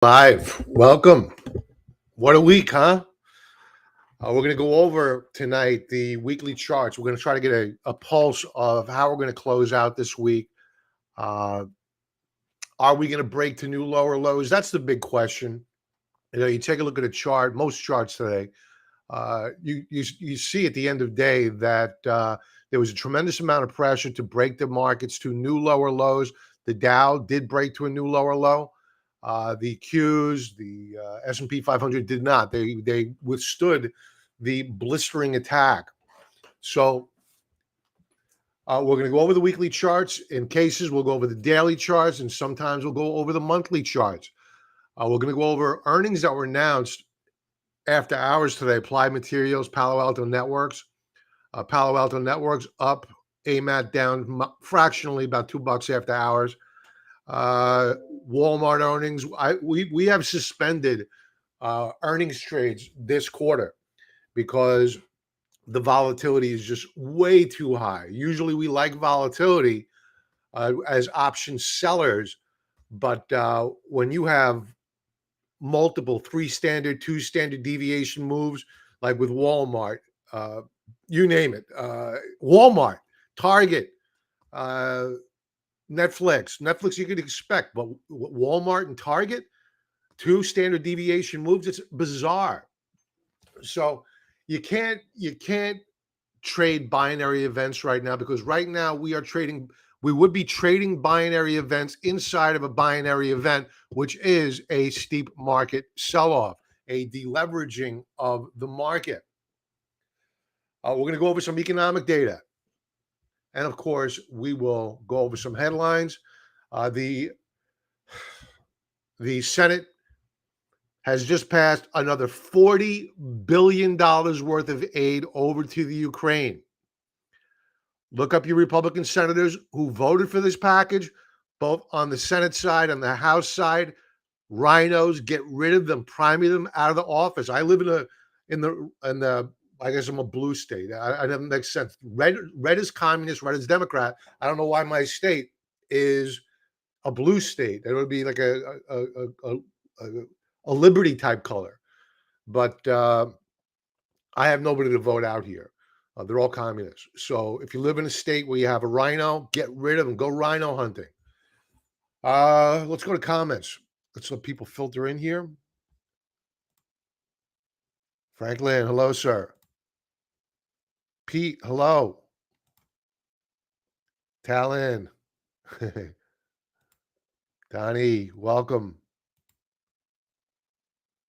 Live. Welcome. What a week, huh? We're going to go over tonight the weekly charts. We're going to try to get a pulse of how we're going to close out this week. Uh, are we going to break to new lower lows? That's the big question. You take a look at a chart, most charts today. You see at the end of the day that there was a tremendous amount of pressure to break the markets to new lower lows. The Dow did break to a new lower low. The Qs, the S&P 500 did not. They withstood the blistering attack. So we're going to go over the weekly charts. In cases, we'll go over the daily charts, and sometimes we'll go over the monthly charts. We're going to go over earnings that were announced after hours today. Applied Materials, Palo Alto Networks. Palo Alto Networks up, AMAT down fractionally, about $2 after hours. Walmart earnings. We have suspended earnings trades this quarter because the volatility is just way too high. Usually we like volatility as option sellers, but when you have multiple 3 standard, 2 standard deviation moves, like with Walmart, you name it, Walmart, Target, Netflix you could expect, but Walmart and Target, 2 standard deviation moves, it's bizarre. So you can't trade binary events right now, because right now we would be trading binary events inside of a binary event, which is a steep market sell-off, a deleveraging of the market. We're going to go over some economic data. And of course, we will go over some headlines. The Senate has just passed another $40 billion worth of aid over to the Ukraine. Look up your Republican senators who voted for this package, both on the Senate side and the House side. Rhinos, get rid of them, priming them out of the office. I live in the I guess I'm a blue state. I doesn't make sense. Red is communist, red is Democrat. I don't know why my state is a blue state. It would be like a liberty type color. But I have nobody to vote out here. They're all communists. So if you live in a state where you have a rhino, get rid of them. Go rhino hunting. Let's go to comments. Let's let people filter in here. Franklin, hello, sir. Pete, hello. Talon. Donnie, welcome.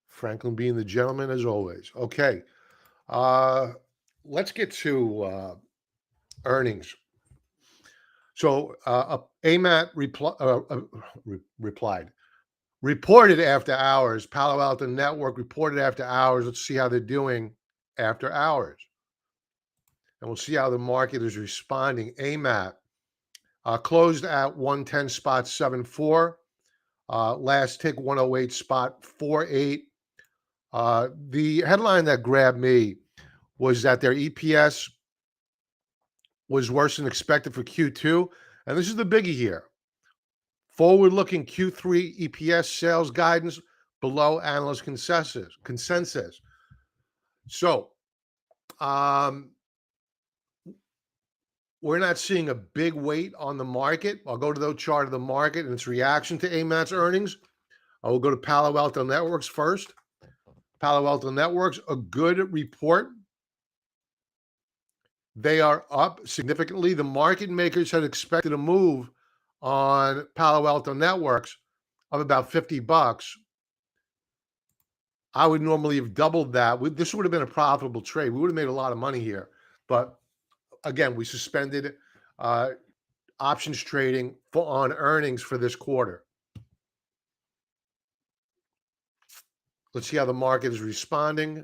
Franklin being the gentleman as always. Okay. Let's get to earnings. So AMAT replied. Reported after hours. Palo Alto Network reported after hours. Let's see how they're doing after hours. And we'll see how the market is responding. AMAT closed at 110.74. Last tick 108.48. The headline that grabbed me was that their EPS was worse than expected for Q2. And this is the biggie here. Forward-looking Q3 EPS sales guidance below analyst consensus. So, we're not seeing a big weight on the market. I'll go to the chart of the market and its reaction to AMAT's earnings. I will go to Palo Alto Networks first. Palo Alto Networks, a good report. They are up significantly. The market makers had expected a move on Palo Alto Networks of about $50. I would normally have doubled that. This would have been a profitable trade. We would have made a lot of money here. But again, we suspended options trading on earnings for this quarter. Let's see how the market is responding.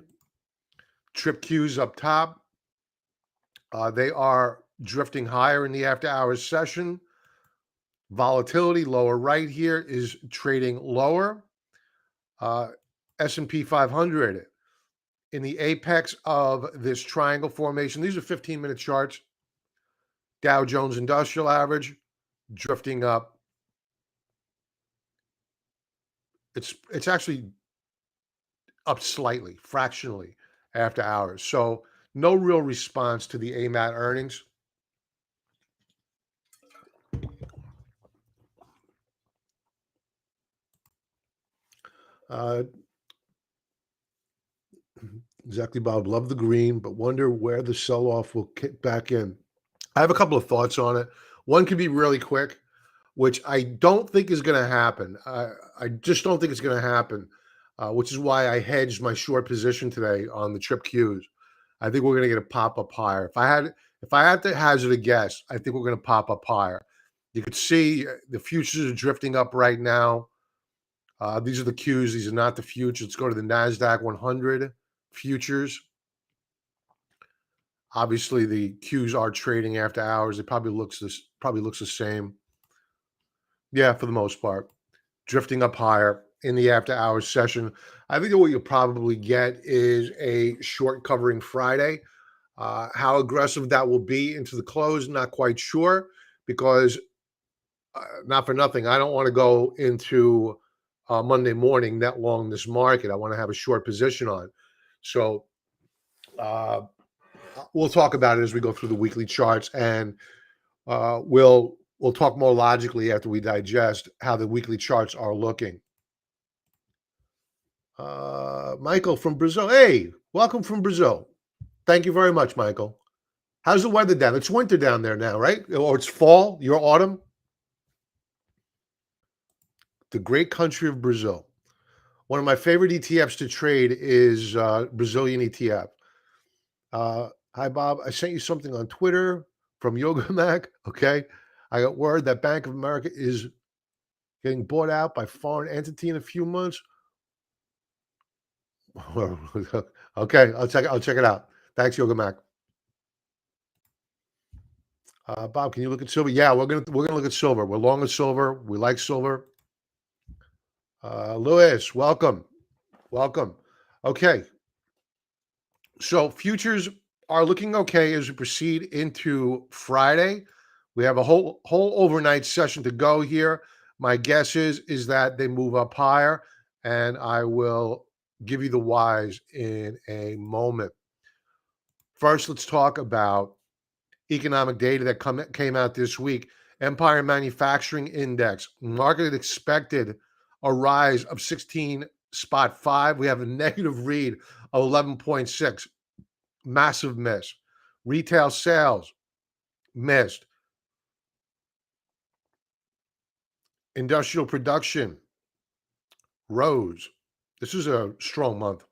Trip Qs up top. They are drifting higher in the after hours session. Volatility lower right here is trading lower. S&P 500 in the apex of this triangle formation. These are 15-minute charts. Dow Jones Industrial Average drifting up. It's actually up slightly, fractionally after hours. So no real response to the AMAT earnings. Uh, exactly, Bob. Love the green, but wonder where the sell-off will kick back in. I have a couple of thoughts on it. One could be really quick, which I don't think is going to happen. I just don't think it's going to happen, which is why I hedged my short position today on the trip Qs. I think we're going to get a pop-up higher. If I had to hazard a guess, I think we're going to pop up higher. You could see the futures are drifting up right now. These are the Qs. These are not the futures. Let's go to the Nasdaq 100 futures. Obviously, the Qs are trading after hours. It probably looks the same. Yeah, for the most part, drifting up higher in the after hours session. I think that what you'll probably get is a short covering Friday. How aggressive that will be into the close, not quite sure, because not for nothing, I don't want to go into Monday morning net long this market. I want to have a short position on. So we'll talk about it as we go through the weekly charts, and we'll talk more logically after we digest how the weekly charts are looking. Michael from Brazil. Hey, welcome from Brazil. Thank you very much, Michael. How's the weather down? It's winter down there now, right? Or it's fall, your autumn? The great country of Brazil. One of my favorite ETFs to trade is Brazilian ETF. Hi, Bob. I sent you something on Twitter from Yoga Mac. Okay. I got word that Bank of America is getting bought out by foreign entity in a few months. Okay, I'll check it out. Thanks, Yoga Mac. Bob, can you look at silver? Yeah, we're gonna look at silver. We're long on silver. We like silver. Louis, welcome. Okay, so futures are looking okay as we proceed into Friday. We have a whole overnight session to go here. My guess is that they move up higher, and I will give you the whys in a moment. First, let's talk about economic data that came out this week. Empire Manufacturing Index. Market expected a rise of 16.5. We have a negative read of 11.6. Massive miss. Retail sales missed. Industrial production rose. This is a strong month.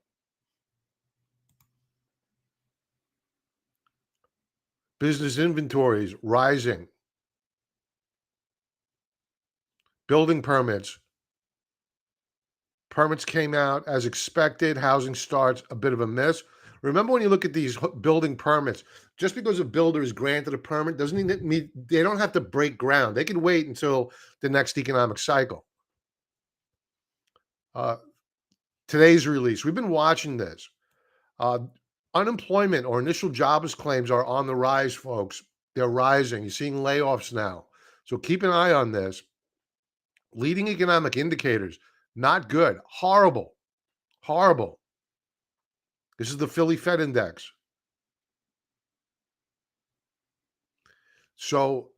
Business inventories rising. Building permits. Permits came out as expected. Housing starts, a bit of a miss. Remember, when you look at these building permits, just because a builder is granted a permit doesn't mean they don't have to break ground. They can wait until the next economic cycle. Today's release, we've been watching this. Unemployment or initial jobless claims are on the rise, folks. They're rising. You're seeing layoffs now. So keep an eye on this. Leading economic indicators, not good. Horrible. This is the Philly Fed Index. So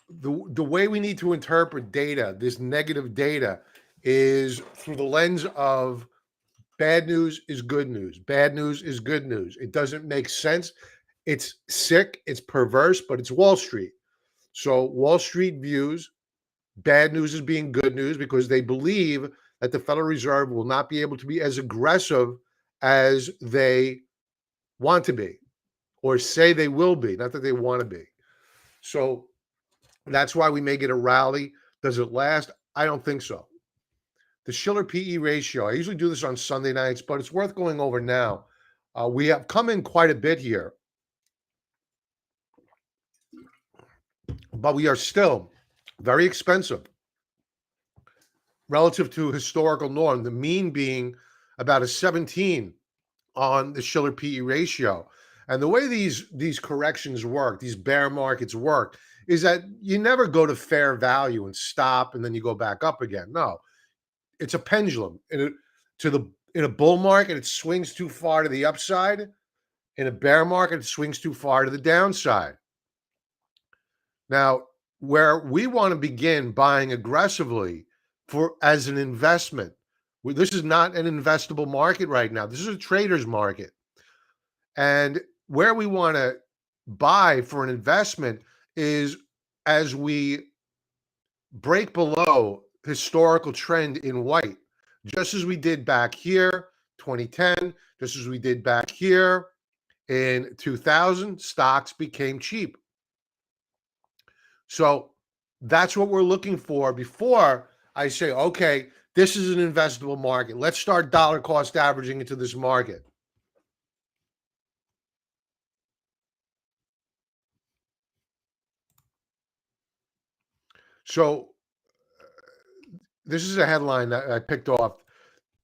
the way we need to interpret data, this negative data, is through the lens of bad news is good news. Bad news is good news. It doesn't make sense. It's sick. It's perverse, but it's Wall Street. So Wall Street views bad news as being good news because they believe that the Federal Reserve will not be able to be as aggressive as they want to be or say they will be, not that they want to be. So that's why we may get a rally. Does it last? I don't think so. The Shiller PE ratio, I usually do this on Sunday nights, but it's worth going over now. We have come in quite a bit here, but we are still very expensive relative to historical norm, the mean being about a 17 on the Shiller PE ratio. And the way these corrections work, these bear markets work, is that you never go to fair value and stop and then you go back up again. No, it's a pendulum. In a bull market, it swings too far to the upside. In a bear market, it swings too far to the downside. Now, where we want to begin buying aggressively for as an investment, this is not an investable market right now. This is a trader's market. And where we want to buy for an investment is as we break below historical trend in white, just as we did back here, 2010, just as we did back here in 2000, stocks became cheap. So that's what we're looking for before I say, okay, this is an investable market. Let's start dollar cost averaging into this market. So this is a headline that I picked off.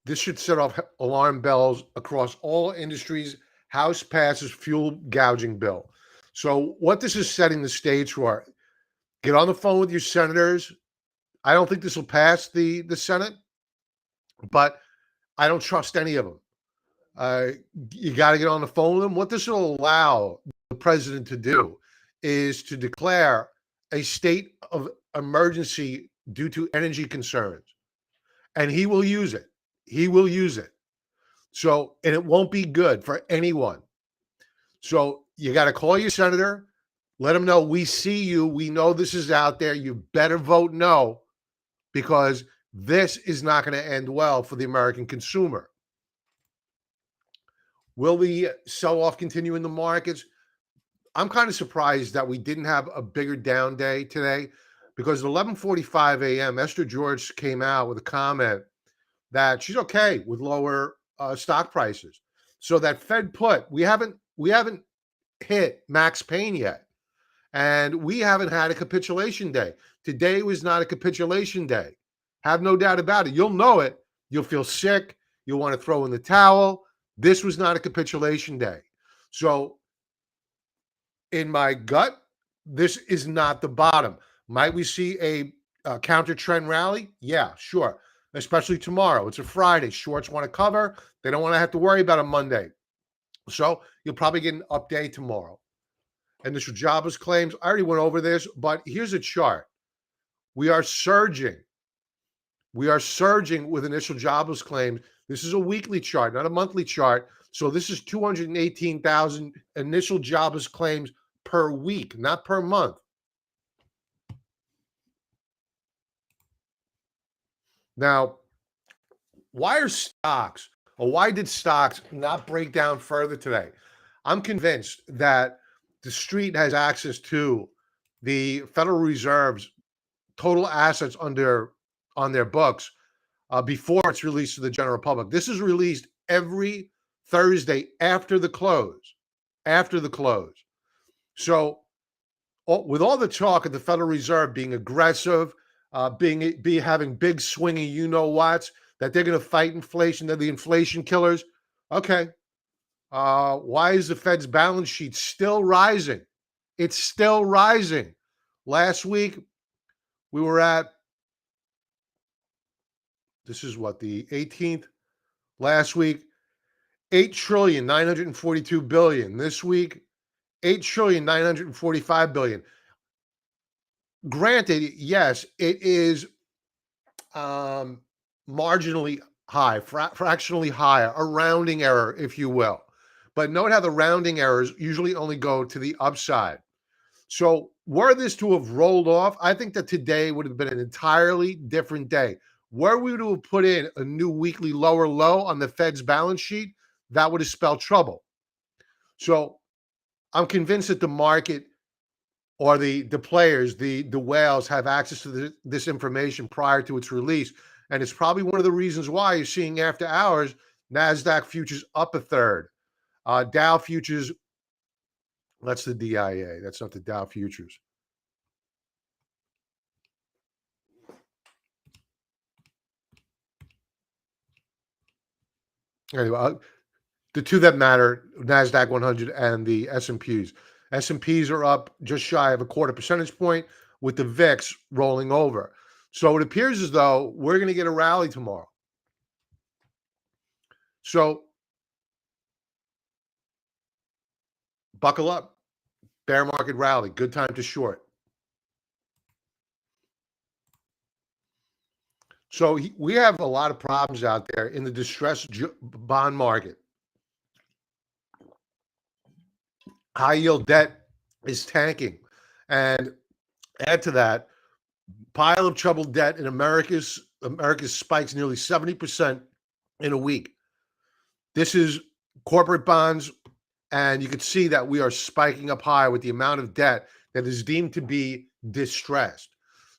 This should set off alarm bells across all industries. House passes fuel gouging bill. So what this is setting the stage for, get on the phone with your senators. I don't think this will pass the Senate, but I don't trust any of them. You got to get on the phone with them. What this will allow the president to do is to declare a state of emergency due to energy concerns. And he will use it. He will use it. So, and it won't be good for anyone. So you got to call your senator, let them know we see you. We know this is out there. You better vote no, because this is not going to end well for the American consumer. Will the sell-off continue in the markets? I'm kind of surprised that we didn't have a bigger down day today, because at 11:45 a.m., Esther George came out with a comment that she's okay with lower stock prices. So that Fed put, we haven't hit max pain yet, and we haven't had a capitulation day. Today was not a capitulation day. Have no doubt about it. You'll know it. You'll feel sick. You'll want to throw in the towel. This was not a capitulation day. So in my gut, this is not the bottom. Might we see a counter trend rally? Yeah, sure. Especially tomorrow. It's a Friday. Shorts want to cover. They don't want to have to worry about a Monday. So you'll probably get an update tomorrow. Initial jobless claims, I already went over this, but here's a chart. We are surging. We are surging with initial jobless claims. This is a weekly chart, not a monthly chart. So this is 218,000 initial jobless claims per week, not per month. Now, why did stocks not break down further today? I'm convinced that the street has access to the Federal Reserve's total assets on their books before it's released to the general public. This is released every Thursday after the close. After the close. So, with all the talk of the Federal Reserve being aggressive, having big swinging, you know what's, that they're going to fight inflation, they're the inflation killers. Okay. Why is the Fed's balance sheet still rising? It's still rising. Last week, we were at, this is what, the 18th? Last week, 8,942,000,000,000. This week, 8,945,000,000,000. Granted, yes, it is marginally high, fractionally higher, a rounding error, if you will. But note how the rounding errors usually only go to the upside. So were this to have rolled off, I think that today would have been an entirely different day. Were we to have put in a new weekly lower low on the Fed's balance sheet, that would have spelled trouble. So I'm convinced that the market or the players, the whales, have access to this information prior to its release. And it's probably one of the reasons why you're seeing after hours, Nasdaq futures up a third. Dow futures, that's the DIA. That's not the Dow futures. Anyway, the two that matter, Nasdaq 100 and the S&Ps. S&Ps are up just shy of a quarter percentage point with the VIX rolling over. So it appears as though we're going to get a rally tomorrow. So buckle up. Bear market rally. Good time to short. So we have a lot of problems out there in the distressed bond market. High yield debt is tanking. And add to that, pile of troubled debt in America's spikes nearly 70% in a week. This is corporate bonds, and you can see that we are spiking up high with the amount of debt that is deemed to be distressed.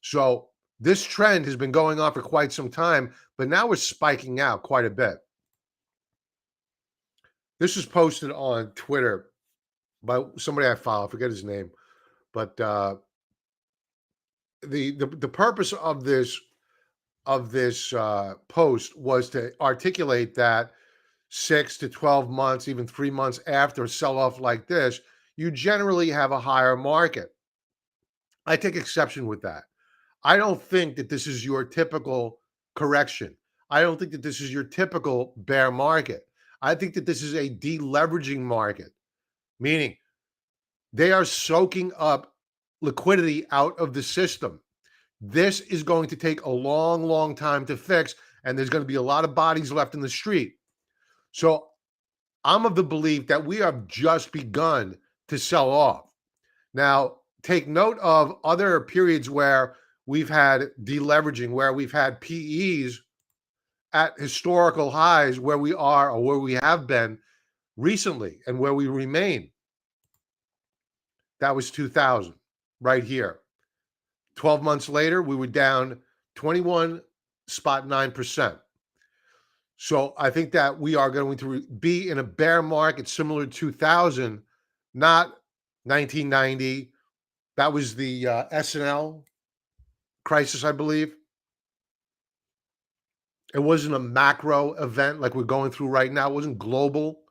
So this trend has been going on for quite some time, but now we're spiking out quite a bit. This was posted on Twitter by somebody I follow. I forget his name, but the purpose of this post was to articulate that 6 to 12 months, even 3 months after a sell-off like this, you generally have a higher market. I take exception with that. I don't think that this is your typical correction. I don't think that this is your typical bear market. I think that this is a deleveraging market, meaning they are soaking up liquidity out of the system. This is going to take a long, long time to fix, and there's going to be a lot of bodies left in the street. So I'm of the belief that we have just begun to sell off. Now, take note of other periods where we've had deleveraging, where we've had PEs at historical highs where we are or where we have been recently and where we remain. That was 2000 right here. 12 months later, we were down 21.9%. So I think that we are going to be in a bear market similar to 2000, not 1990. That was the S&L crisis, I believe. It wasn't a macro event like we're going through right now. It wasn't global.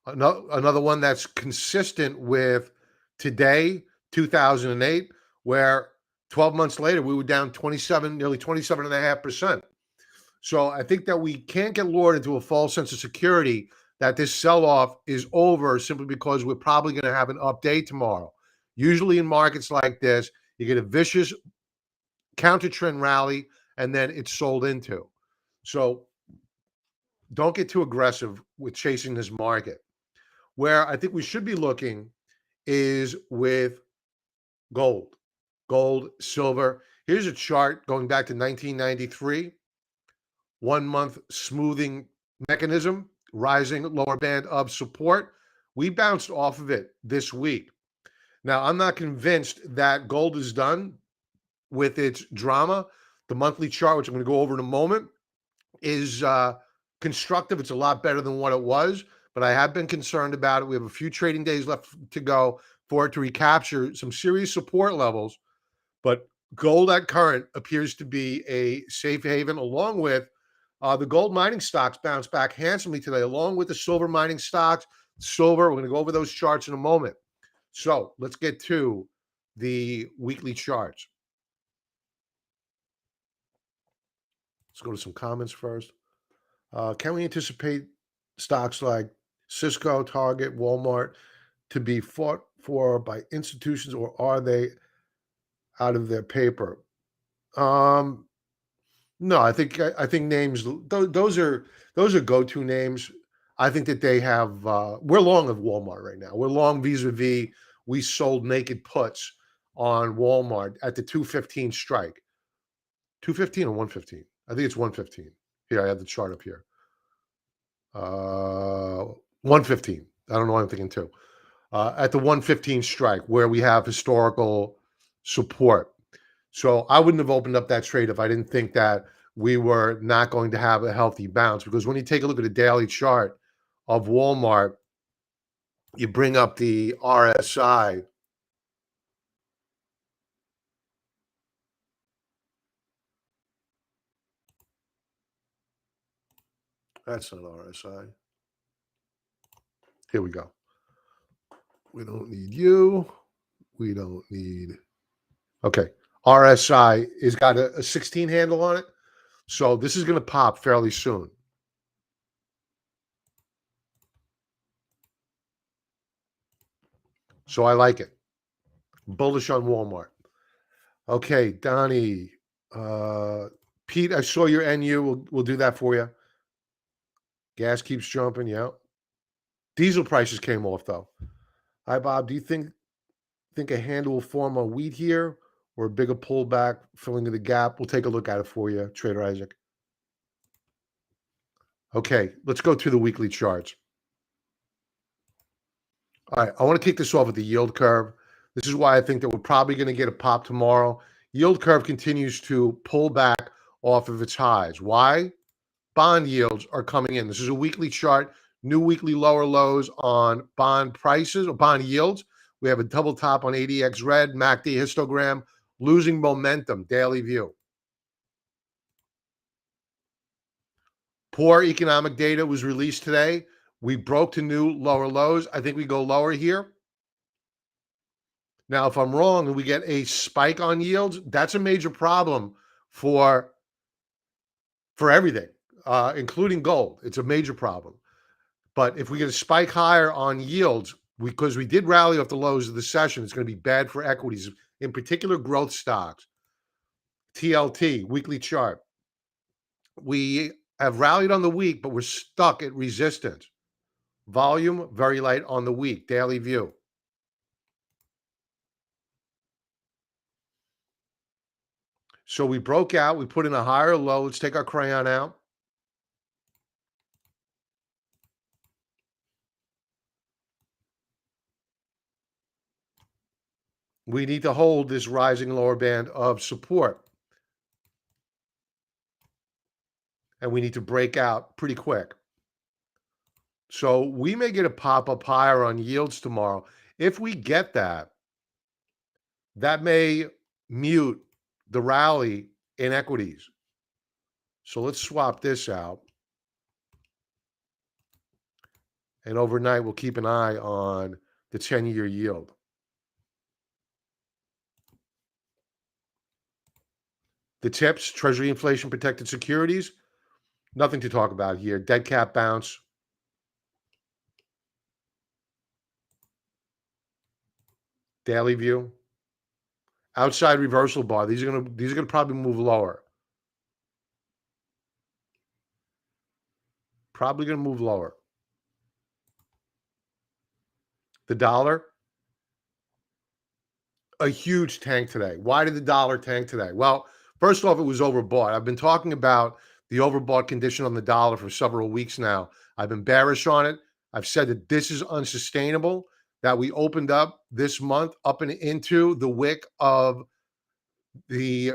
Another one that's consistent with today, 2008, where 12 months later, we were down nearly 27.5%. So I think that we can't get lured into a false sense of security that this sell-off is over simply because we're probably going to have an update tomorrow. Usually in markets like this, you get a vicious counter-trend rally, and then it's sold into. So don't get too aggressive with chasing this market. Where I think we should be looking is with gold, silver. Here's a chart going back to 1993. 1 month smoothing mechanism, rising lower band of support. We bounced off of it this week. Now, I'm not convinced that gold is done with its drama. The monthly chart, which I'm going to go over in a moment, is constructive. It's a lot better than what it was, but I have been concerned about it. We have a few trading days left to go for it to recapture some serious support levels, but gold at current appears to be a safe haven, along with the gold mining stocks bounced back handsomely today, along with the silver mining stocks. Silver, we're going to go over those charts in a moment. So let's get to the weekly charts. Let's go to some comments first. Can we anticipate stocks like Cisco, Target, Walmart to be fought for by institutions, or are they out of their paper? No, I think names, those are go-to names. I think that they have we're long of Walmart right now. We're long vis-a-vis. We sold naked puts on Walmart at the 215 strike. 215 or 115? I think it's 115. Here, I have the chart up here. 115. I don't know why I'm thinking two. At the 115 strike, where we have historical support. So I wouldn't have opened up that trade if I didn't think that we were not going to have a healthy bounce. Because when you take a look at a daily chart of Walmart, you bring up the RSI. That's not RSI. Here we go. We don't need you. We don't need. Okay. RSI has got a 16 handle on it. So this is going to pop fairly soon. So I like it. Bullish on Walmart. Okay, Donnie. Pete, I saw your NU. We'll do that for you. Gas keeps jumping. Yeah. Diesel prices came off though. Hi, Bob. Do you think a handle will form on wheat here or a bigger pullback filling in the gap? We'll take a look at it for you, Trader Isaac. Okay, let's go through the weekly charts. All right, I want to kick this off with the yield curve. This is why I think that we're probably going to get a pop tomorrow. Yield curve continues to pull back off of its highs. Why? Bond yields are coming in. This is a weekly chart, new weekly lower lows on bond prices or bond yields. We have a double top on ADX red, MACD histogram, losing momentum, daily view. Poor economic data was released today. We broke to new lower lows. I think we go lower here. Now, if I'm wrong and we get a spike on yields, that's a major problem for everything, including gold. It's a major problem. But if we get a spike higher on yields, because we did rally off the lows of the session, it's going to be bad for equities, in particular growth stocks. TLT, weekly chart. We have rallied on the week, but we're stuck at resistance. Volume, very light on the week, daily view. So we broke out. We put in a higher low. Let's take our crayon out. We need to hold this rising lower band of support. And we need to break out pretty quick. So we may get a pop-up higher on yields tomorrow. If we get that, that may mute the rally in equities. So let's swap this out. And overnight, we'll keep an eye on the 10-year yield. The tips, Treasury inflation protected securities, nothing to talk about here. Dead cat bounce. Daily view. Outside reversal bar. These are gonna probably move lower. Probably gonna move lower. The dollar, a huge tank today. Why did the dollar tank today? Well, first off, it was overbought. I've been talking about the overbought condition on the dollar for several weeks now. I've been bearish on it. I've said that this is unsustainable, that we opened up this month up and into the wick of the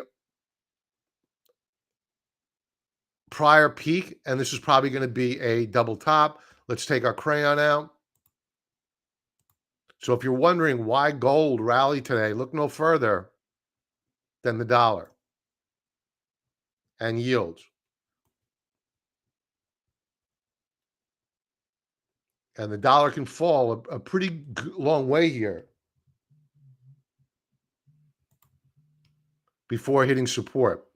prior peak, and this is probably going to be a double top. Let's take our crayon out. So if you're wondering why gold rallied today, look no further than the dollar and yields. And the dollar can fall a pretty long way here before hitting support.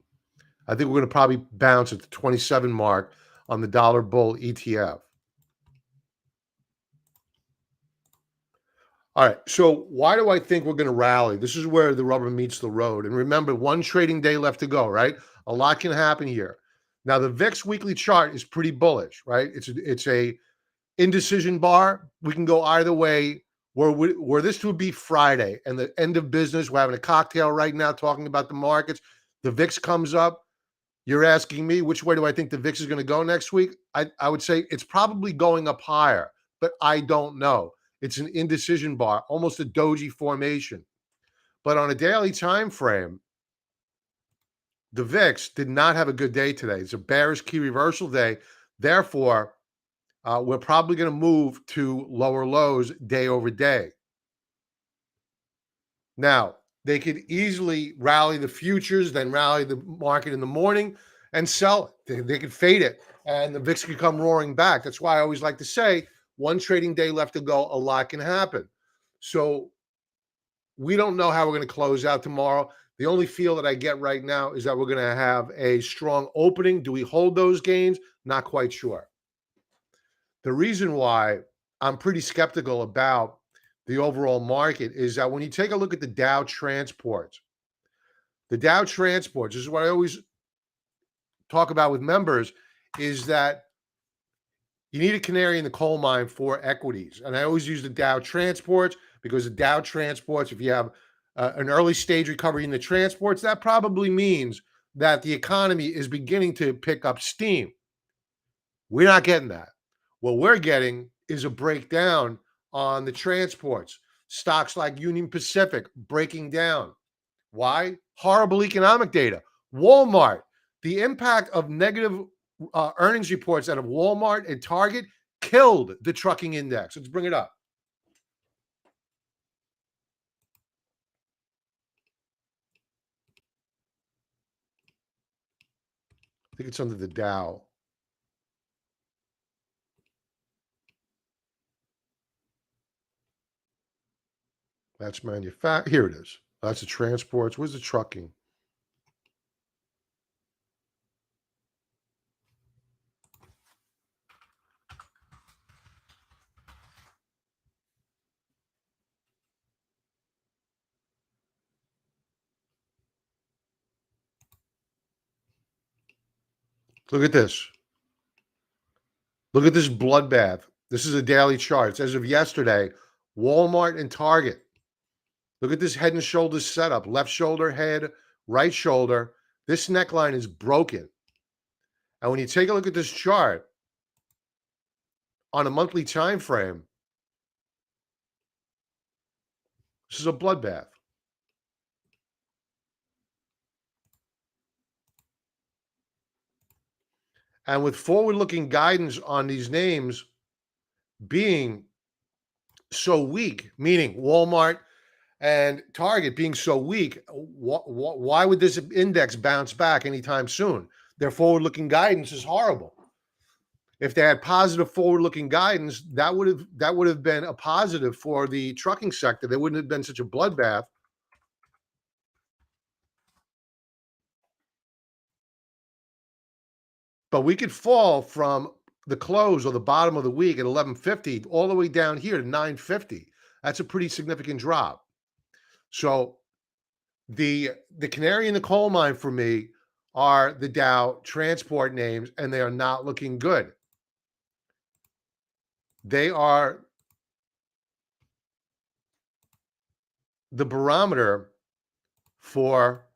I think we're going to probably bounce at the 27 mark on the dollar bull ETF. All right, so why do I think we're going to rally? This is where the rubber meets the road. And remember, one trading day left to go, right? A lot can happen here. Now, the VIX weekly chart is pretty bullish, right? It's a indecision bar. We can go either way. Where this would be Friday and the end of business. We're having a cocktail right now talking about the markets. The VIX comes up. You're asking me which way do I think the VIX is going to go next week? I would say it's probably going up higher, but I don't know. It's an indecision bar, almost a doji formation. But on a daily time frame, the VIX did not have a good day today. It's a bearish key reversal day. Therefore, we're probably going to move to lower lows day over day. Now, they could easily rally the futures, then rally the market in the morning and sell it. They could fade it, and the VIX could come roaring back. That's why I always like to say, one trading day left to go, a lot can happen. So we don't know how we're going to close out tomorrow. The only feel that I get right now is that we're going to have a strong opening. Do we hold those gains? Not quite sure. The reason why I'm pretty skeptical about the overall market is that when you take a look at the Dow transports, this is what I always talk about with members, is that you need a canary in the coal mine for equities. And I always use the Dow transports because the Dow transports, if you have an early stage recovery in the transports, that probably means that the economy is beginning to pick up steam. We're not getting that. What we're getting is a breakdown on the transports. Stocks like Union Pacific breaking down. Why? Horrible economic data. Walmart, the impact of negative earnings reports out of Walmart and Target killed the trucking index. Let's bring it up. I think it's under the Dow. That's manufacturing. Here it is. That's the transports. Where's the trucking? Look at this. Look at this bloodbath. This is a daily chart. It's as of yesterday. Walmart and Target. Look at this head and shoulders setup. Left shoulder, head, right shoulder. This neckline is broken. And when you take a look at this chart on a monthly time frame, this is a bloodbath. And with forward-looking guidance on these names being so weak, meaning Walmart and Target being so weak, why would this index bounce back anytime soon? Their forward-looking guidance is horrible. If they had positive forward-looking guidance, that would have been a positive for the trucking sector. There wouldn't have been such a bloodbath. But we could fall from the close or the bottom of the week at 1150 all the way down here to 950. That's a pretty significant drop. So the canary in the coal mine for me are the Dow transport names, and they are not looking good. They are the barometer for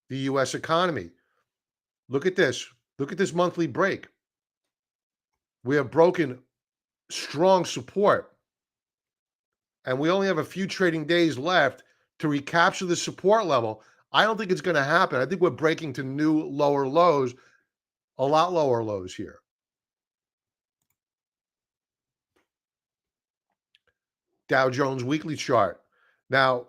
the U.S. economy. Look at this. Look at this monthly break. We have broken strong support, and we only have a few trading days left to recapture the support level. I don't think it's going to happen. I think we're breaking to new lower lows, a lot lower lows here. Dow Jones weekly chart. Now,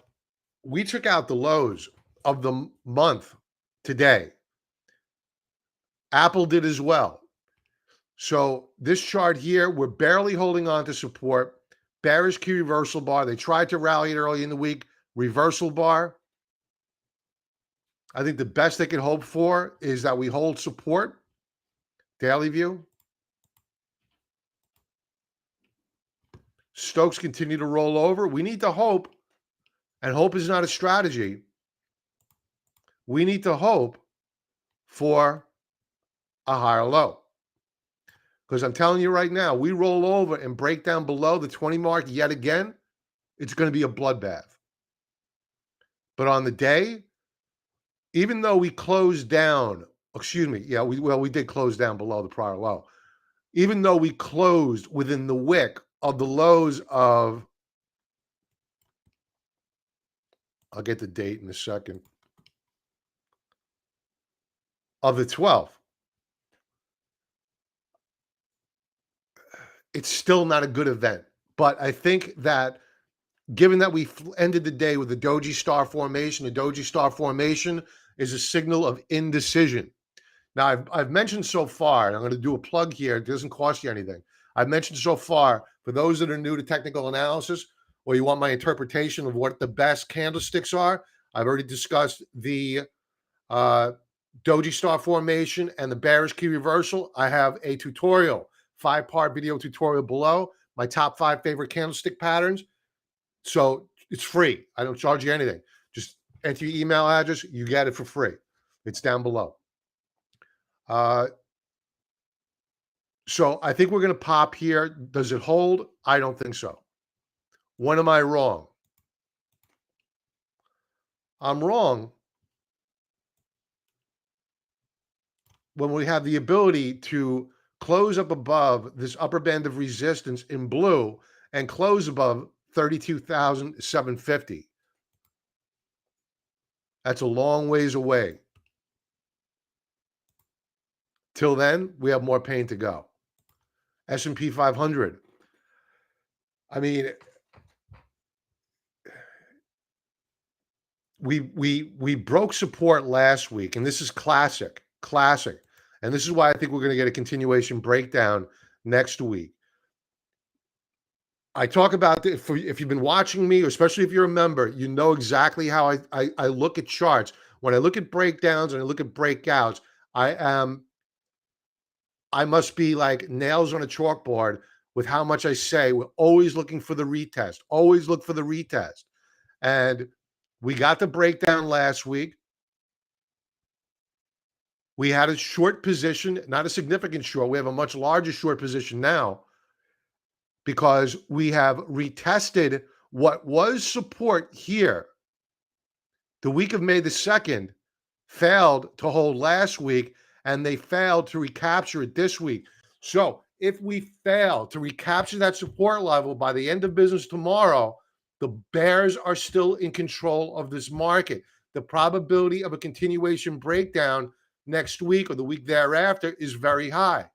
we took out the lows of the month today. Apple did as well. So this chart here, we're barely holding on to support. Bearish key reversal bar. They tried to rally it early in the week. Reversal bar. I think the best they can hope for is that we hold support. Daily view. Stokes continue to roll over. We need to hope, and hope is not a strategy. We need to hope for a higher low. Because I'm telling you right now, we roll over and break down below the 20 mark yet again, it's going to be a bloodbath. But on the day, even though we closed down, we did close down below the prior low. Even though we closed within the wick of the lows of, I'll get the date in a second, of the 12th. It's still not a good event. But I think that given that we ended the day with the doji star formation, the doji star formation is a signal of indecision. Now, I've mentioned so far, and I'm going to do a plug here. It doesn't cost you anything. I've mentioned so far, for those that are new to technical analysis, or you want my interpretation of what the best candlesticks are, I've already discussed the Doji Star formation and the bearish key reversal. I have a tutorial, 5-part video tutorial below, my top 5 favorite candlestick patterns. So it's free. I don't charge you anything. Just enter your email address. You get it for free. It's down below. So I think we're going to pop here. Does it hold? I don't think so. When am I wrong? I'm wrong when we have the ability to close up above this upper band of resistance in blue and close above 32,750. That's a long ways away. Till then, we have more pain to go. S&P 500. I mean, we broke support last week, and this is classic. And this is why I think we're going to get a continuation breakdown next week. I talk about if you've been watching me, or especially if you're a member, you know exactly how I look at charts. When I look at breakdowns and I look at breakouts, I must be like nails on a chalkboard with how much I say. We're always looking for the retest. Always look for the retest. And we got the breakdown last week. We had a short position, not a significant short. We have a much larger short position now because we have retested what was support here. The week of May the 2nd failed to hold last week, and they failed to recapture it this week. So if we fail to recapture that support level by the end of business tomorrow, the bears are still in control of this market. The probability of a continuation breakdown next week or the week thereafter is very high.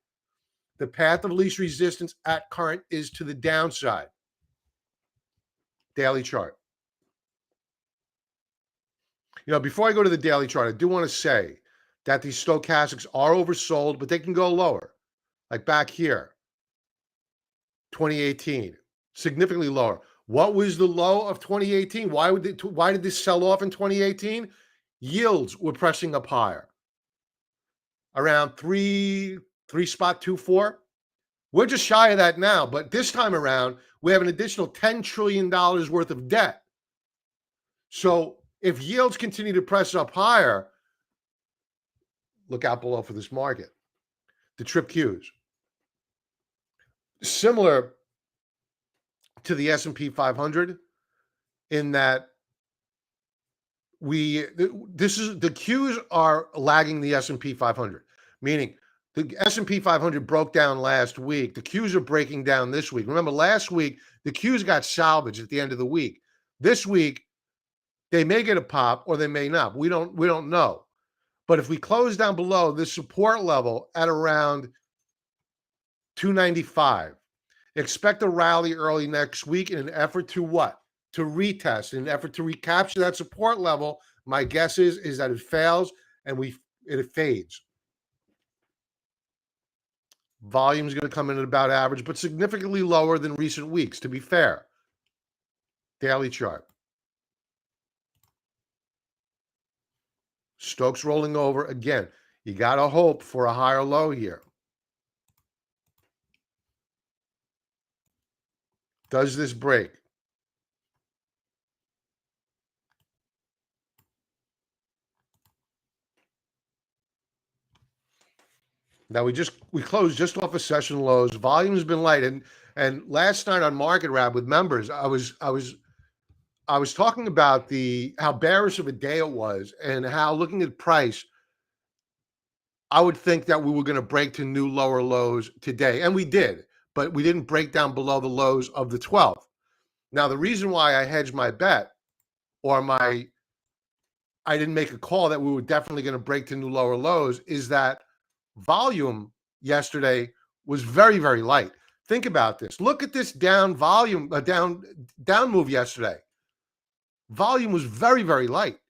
The path of least resistance at current is to the downside. Daily chart. You know, before I go to the daily chart, I do want to say that these stochastics are oversold, but they can go lower. Like back here, 2018, significantly lower. What was the low of 2018? Why did this sell off in 2018? Yields were pressing up higher. Around 3.24. We're just shy of that now, but this time around, we have an additional $10 trillion worth of debt. So if yields continue to press up higher, look out below for this market. The trip Qs. Similar to the S&P 500 in that the Qs are lagging the S&P 500, meaning the S&P 500 broke down last week. The Qs are breaking down this week. Remember, last week, the Qs got salvaged at the end of the week. This week, they may get a pop or they may not. We don't know. But if we close down below this support level at around 295, expect a rally early next week in an effort to what? To retest, in an effort to recapture that support level. My guess is that it fails and it fades. Volume is going to come in at about average, but significantly lower than recent weeks, to be fair. Daily chart. Stokes rolling over. Again, you got to hope for a higher low here. Does this break? Now we closed just off of session lows. Volume has been light, and last night on Market Wrap with members, I was talking about how bearish of a day it was, and how looking at price, I would think that we were going to break to new lower lows today, and we did, but we didn't break down below the lows of the 12th. Now the reason why I hedged my bet, or I didn't make a call that we were definitely going to break to new lower lows, is that volume yesterday was very, very light. Think about this. Look at this down volume, down move yesterday. Volume was very, very light.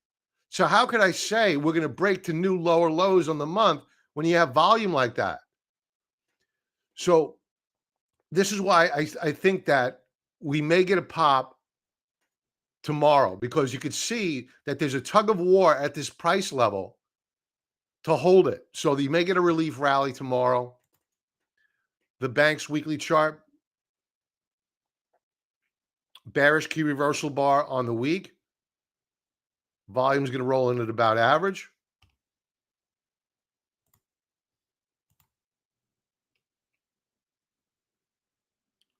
So how could I say we're going to break to new lower lows on the month when you have volume like that? So this is why I think that we may get a pop tomorrow, because you could see that there's a tug of war at this price level to hold it. So you may get a relief rally tomorrow. The bank's weekly chart, bearish key reversal bar on the week. Volume's going to roll in at about average.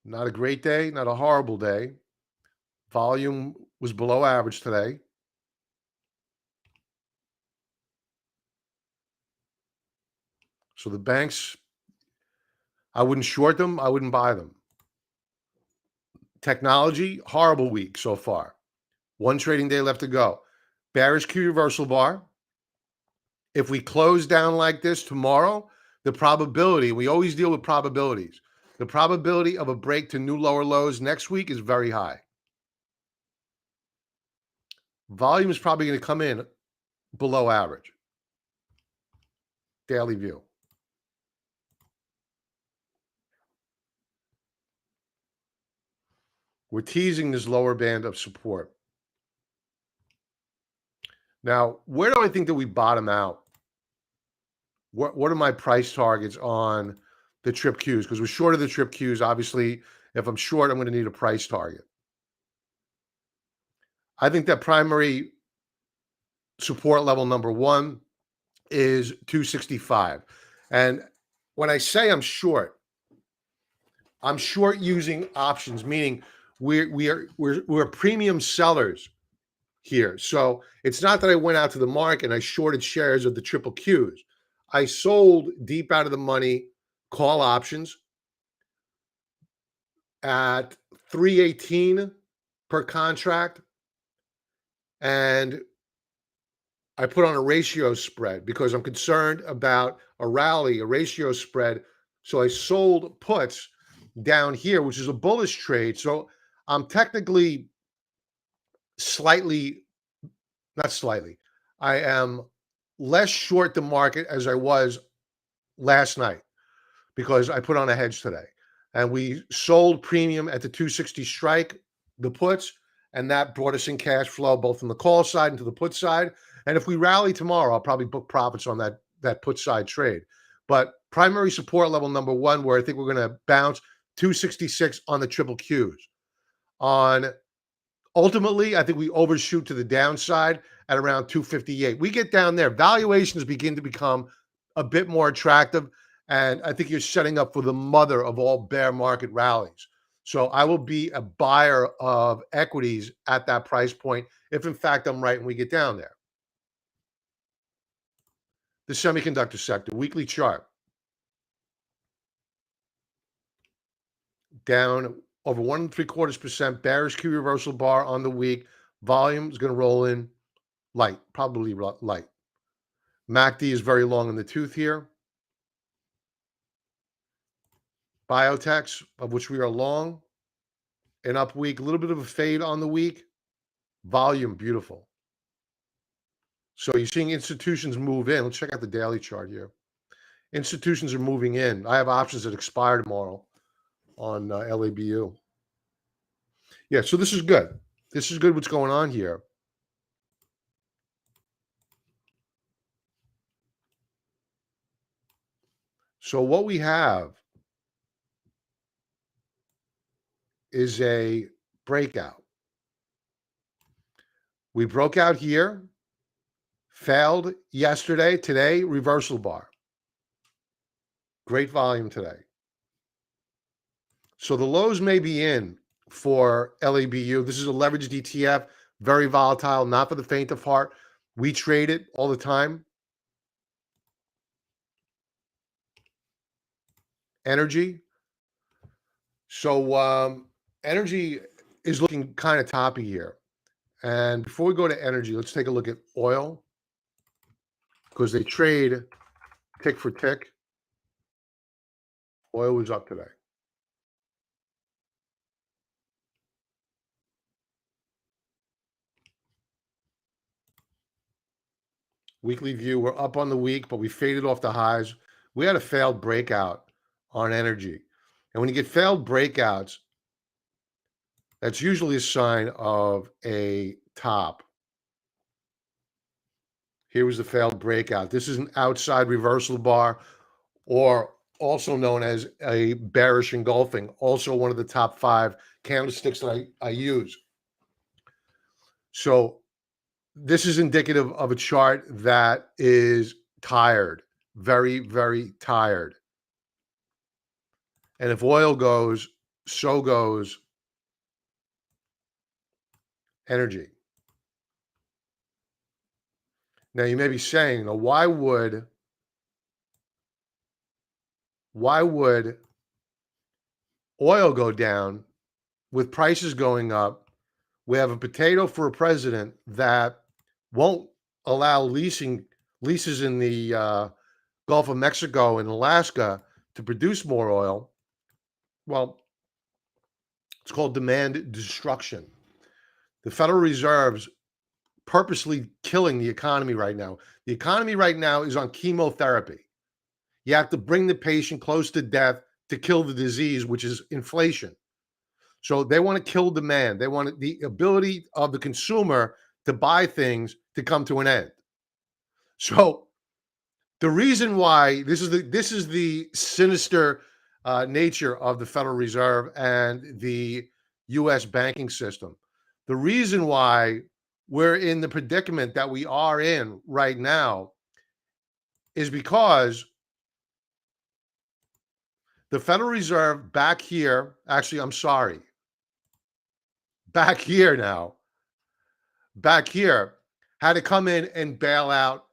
Not a great day, not a horrible day. Volume was below average today. So the banks, I wouldn't short them. I wouldn't buy them. Technology, horrible week so far. One trading day left to go. Bearish key reversal bar. If we close down like this tomorrow, the probability, we always deal with probabilities, the probability of a break to new lower lows next week is very high. Volume is probably going to come in below average. Daily view. We're teasing this lower band of support. Now, where do I think that we bottom out? What are my price targets on the trip Qs? Because we're short of the trip Qs. Obviously, if I'm short, I'm going to need a price target. I think that primary support level number one is 265. And when I say I'm short using options, meaning we're premium sellers here. So it's not that I went out to the market and I shorted shares of the triple Qs. I sold deep out of the money call options at 318 per contract, and I put on a ratio spread because I'm concerned about a rally, a ratio spread. So I sold puts down here, which is a bullish trade. So I'm technically I am less short the market as I was last night because I put on a hedge today. And we sold premium at the 260 strike, the puts, and that brought us in cash flow both from the call side and to the put side. And if we rally tomorrow, I'll probably book profits on that put side trade. But primary support level number one, where I think we're going to bounce 266 on the triple Qs. Ultimately, I think we overshoot to the downside at around 258. We get down there, valuations begin to become a bit more attractive, and I think you're setting up for the mother of all bear market rallies. So I will be a buyer of equities at that price point if, in fact, I'm right and we get down there. The semiconductor sector, weekly chart. Down over 1.75%, bearish key reversal bar on the week. Volume is going to roll in light, probably light. MACD is very long in the tooth here. Biotechs, of which we are long, an up week, a little bit of a fade on the week. Volume, beautiful. So you're seeing institutions move in. Let's check out the daily chart here. Institutions are moving in. I have options that expire tomorrow on LABU. Yeah, so this is good. This is good what's going on here. So what we have is a breakout. We broke out here, failed yesterday, today, reversal bar. Great volume today. So the lows may be in for LABU. This is a leveraged ETF, very volatile, not for the faint of heart. We trade it all the time. Energy. So energy is looking kind of toppy here. And before we go to energy, let's take a look at oil, because they trade tick for tick. Oil was up today. Weekly view, we're up on the week, but we faded off the highs. We had a failed breakout on energy. And when you get failed breakouts, That's usually a sign of a top. Here was the failed breakout. This is an outside reversal bar, or also known as a bearish engulfing, also one of the top 5 candlesticks that I use. So this is indicative of a chart that is tired, very, very tired. And if oil goes, so goes energy. Now you may be saying, why would oil go down with prices going up? We have a potato for a president that won't allow leases in the Gulf of Mexico and Alaska to produce more oil. Well, it's called demand destruction. The Federal Reserve's purposely killing the economy right now. The economy right now is on chemotherapy. You have to bring the patient close to death to kill the disease, which is inflation. So they want to kill demand. They want the ability of the consumer to buy things to come to an end. So the reason why this is the sinister nature of the Federal Reserve and the U.S. banking system. The reason why we're in the predicament that we are in right now is because the Federal Reserve back here, actually, I'm sorry, back here now, back here, had to come in and bail out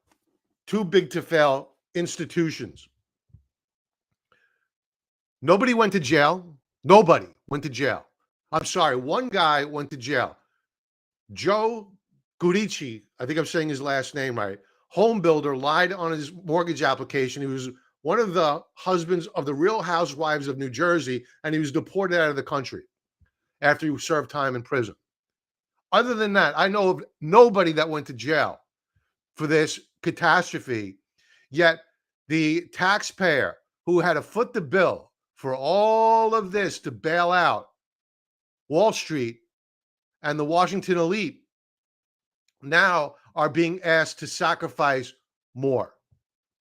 too big to fail institutions. Nobody went to jail. Nobody went to jail. I'm sorry, one guy went to jail. Joe Gudici, I think I'm saying his last name right, home builder, lied on his mortgage application. He was one of the husbands of the Real Housewives of New Jersey, and he was deported out of the country after he served time in prison. Other than that, I know of nobody that went to jail for this catastrophe, yet the taxpayer who had to foot the bill for all of this to bail out Wall Street and the Washington elite now are being asked to sacrifice more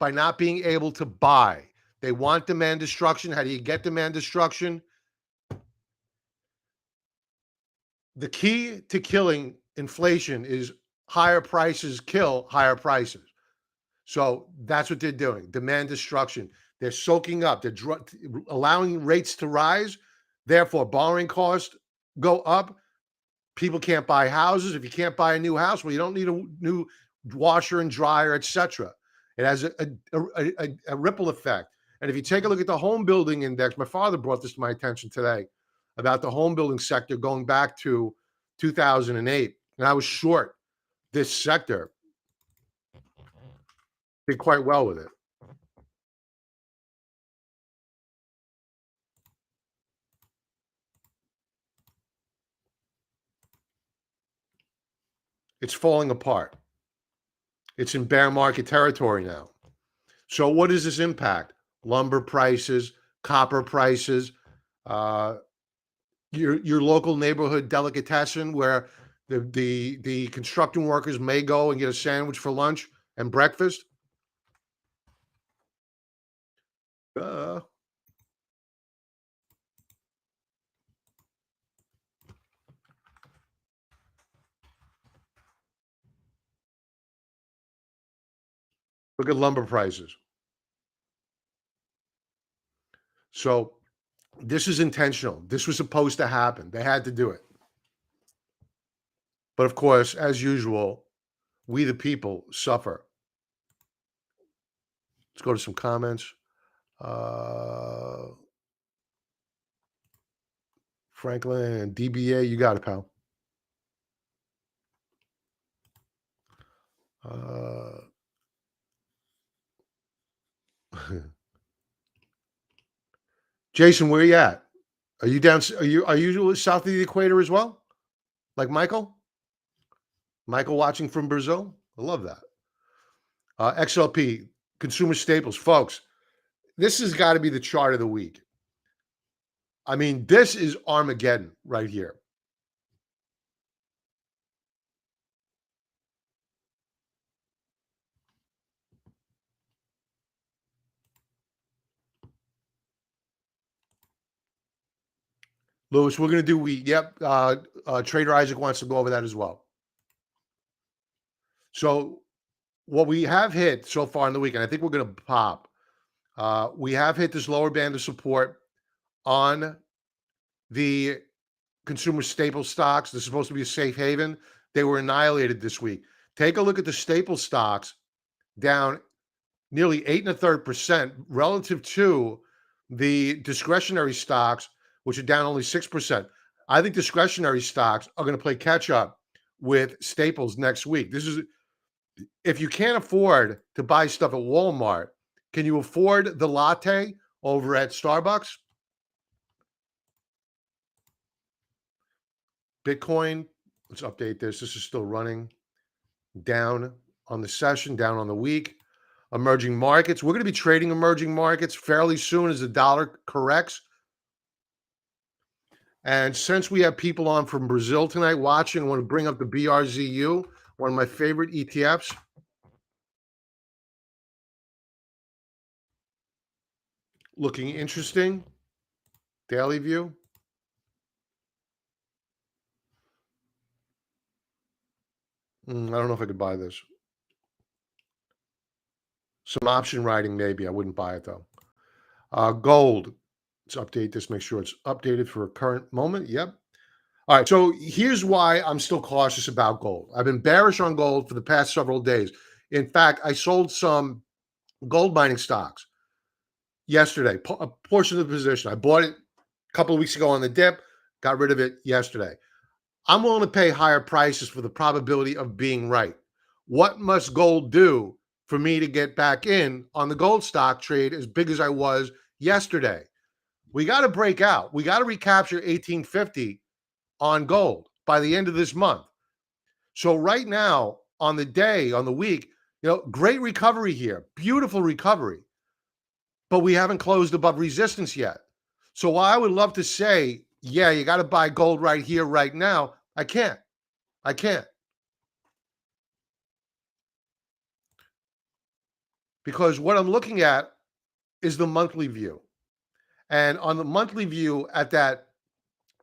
by not being able to buy. They want demand destruction. How do you get demand destruction? The key to killing inflation is higher prices kill higher prices. So that's what they're doing, demand destruction. They're soaking up, they're allowing rates to rise. Therefore, borrowing costs go up. People can't buy houses. If you can't buy a new house, well, you don't need a new washer and dryer, etc. It has a ripple effect. And if you take a look at the home building index, my father brought this to my attention today about the home building sector going back to 2008. And I was short this sector. Did quite well with it. It's falling apart. It's in bear market territory now. So what does this impact? Lumber prices, copper prices, your local neighborhood delicatessen where the construction workers may go and get a sandwich for lunch and breakfast. Look at lumber prices. So this is intentional. This was supposed to happen. They had to do it. But of course, as usual, we the people suffer. Let's go to some comments. Franklin and DBA, you got it, pal. Jason, where you at? Are you down? Are you south of the equator as well? Like Michael? Michael watching from Brazil? I love that. XLP, consumer staples. Folks, this has got to be the chart of the week. I mean, this is Armageddon right here. Lewis, we're going to do wheat. Yep. Trader Isaac wants to go over that as well. So what we have hit so far in the weekend, I think we're going to pop. We have hit this lower band of support on the consumer staple stocks. This is supposed to be a safe haven. They were annihilated this week. Take a look at the staple stocks, down nearly 8.33% relative to the discretionary stocks, which are down only 6%. I think discretionary stocks are going to play catch up with staples next week. This is, if you can't afford to buy stuff at Walmart, can you afford the latte over at Starbucks? Bitcoin, let's update this. This is still running down on the session, down on the week. Emerging markets. We're going to be trading emerging markets fairly soon as the dollar corrects. And since we have people on from Brazil tonight watching, I want to bring up the BRZU, one of my favorite ETFs. Looking interesting. Daily view. I don't know if I could buy this. Some option writing, maybe. I wouldn't buy it, though. Gold. Let's update this, make sure it's updated for a current moment. Yep. All right, so here's why I'm still cautious about gold. I've been bearish on gold for the past several days. In fact, I sold some gold mining stocks yesterday, a portion of the position. I bought it a couple of weeks ago on the dip, got rid of it yesterday. I'm willing to pay higher prices for the probability of being right. What must gold do for me to get back in on the gold stock trade as big as I was yesterday? We got to break out. We got to recapture 1850 on gold by the end of this month. So right now, on the day, on the week, great recovery here, beautiful recovery, but we haven't closed above resistance yet. So while I would love to say, yeah, you got to buy gold right here, right now, I can't. Because what I'm looking at is the monthly view. And on the monthly view